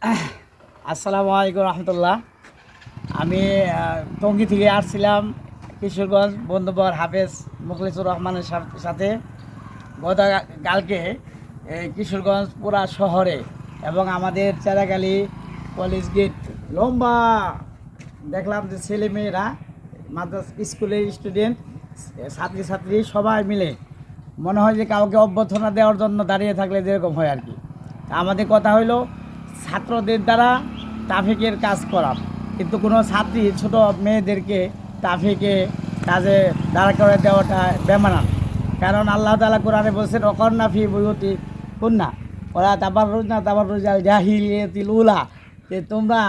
আসসালামু আলাইকুম রহমতুল্লাহ। আমি টঙ্গী থেকে আসছিলাম কিশোরগঞ্জ বন্ধুবর হাফেজ মুখলিসুর রহমানের সাথে। গতকালকে কিশোরগঞ্জ পুরা শহরে এবং আমাদের চেরাগালি কলেজ গেট লম্বা দেখলাম যে ছেলেমেয়েরা মাদ্রাস স্কুলের স্টুডেন্ট ছাত্রী সবাই মিলে মনে হয় যে কাউকে অভ্যর্থনা দেওয়ার জন্য দাঁড়িয়ে থাকলে যেরকম হয় আর কি। আমাদের কথা হইলো ছাত্রদের দ্বারা ট্রাফিকের কাজ করা, কিন্তু কোনো ছাত্রী ছোট মেয়েদেরকে ট্রাফিকে কাজে দাঁড়া করে দেওয়াটা বেমানান। কারণ আল্লাহ তাআলা কোরআনে বলছেন অকন্যা ফি বুয়ুতি কুন্না ওরা তাবাররুজাল জাহিলিয়াতিল উলা, যে তোমরা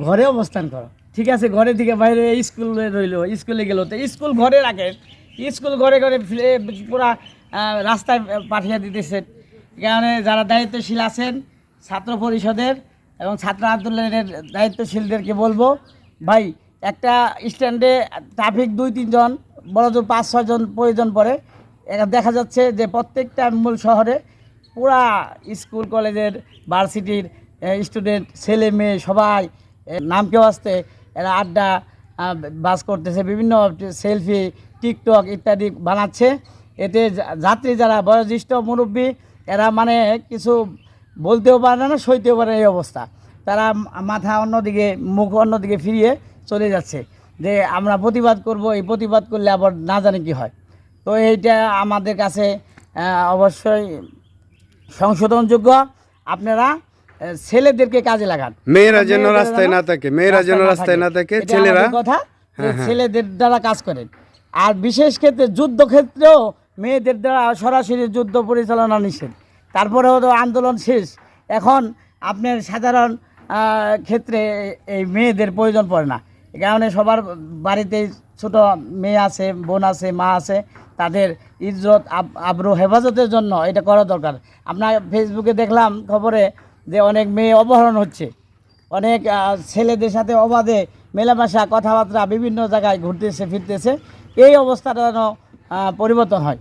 ঘরে অবস্থান করো। ঠিক আছে, ঘরে থেকে বাইরে স্কুলে রইলো, স্কুলে গেলো, তো স্কুল ঘরে রাখেন, স্কুল ঘরে ঘরে পুরা রাস্তায় পাঠিয়ে দিতেছেন। কারণে যারা দায়িত্বশীল আছেন ছাত্র পরিষদের এবং ছাত্র আন্দোলনের দায়িত্বশীলদেরকে বলবো, ভাই একটা স্ট্যান্ডে ট্রাফিক 2-3 জন বড় জোর 5-6 জন প্রয়োজন পড়ে। এটা দেখা যাচ্ছে যে প্রত্যেকটা মূল শহরে পুরা স্কুল কলেজের ভার্সিটির স্টুডেন্ট ছেলে মেয়ে সবাই নামকেও আসতে এরা আড্ডা বাস করতেছে, বিভিন্ন সেলফি টিকটক ইত্যাদি বানাচ্ছে। এতে যাত্রী যারা বয়োজ্যেষ্ঠ মুরব্বী এরা মানে কিছু বলতেও পারে না, সইতেও পারে এই অবস্থা। তারা মাথা অন্যদিকে মুখ অন্যদিকে ফিরিয়ে চলে যাচ্ছে যে আমরা প্রতিবাদ করব, এই প্রতিবাদ করলে আবার না জানি কী হয়। তো এইটা আমাদের কাছে অবশ্যই সংশোধনযোগ্য। আপনারা ছেলেদেরকে কাজে লাগান, মেয়েরা যেন রাস্তায় না থাকে, মেয়েরা যেন রাস্তায় না থাকে, ছেলেরা কথা ছেলেদের দ্বারা কাজ করেন। আর বিশেষ ক্ষেত্রে যুদ্ধক্ষেত্রেও মেয়েদের দ্বারা সরাসরি যুদ্ধ পরিচালনা নিষেধ। তারপরেও তো আন্দোলন শেষ, এখন আপনার সাধারণ ক্ষেত্রে এই মেয়েদের প্রয়োজন পড়ে না। এ কারণে সবার বাড়িতে ছোট মেয়ে আছে, বোন আছে, মা আছে, তাদের ইজ্জত আবরু হেফাজতের জন্য এটা করা দরকার। আপনার ফেসবুকে দেখলাম খবরে যে অনেক মেয়ে অপহরণ হচ্ছে, অনেক ছেলেদের সাথে অবাধে মেলামেশা কথাবার্তা বিভিন্ন জায়গায় ঘুরতেছে ফিরতেছে। এই অবস্থাটা যেন পরিবর্তন হয়।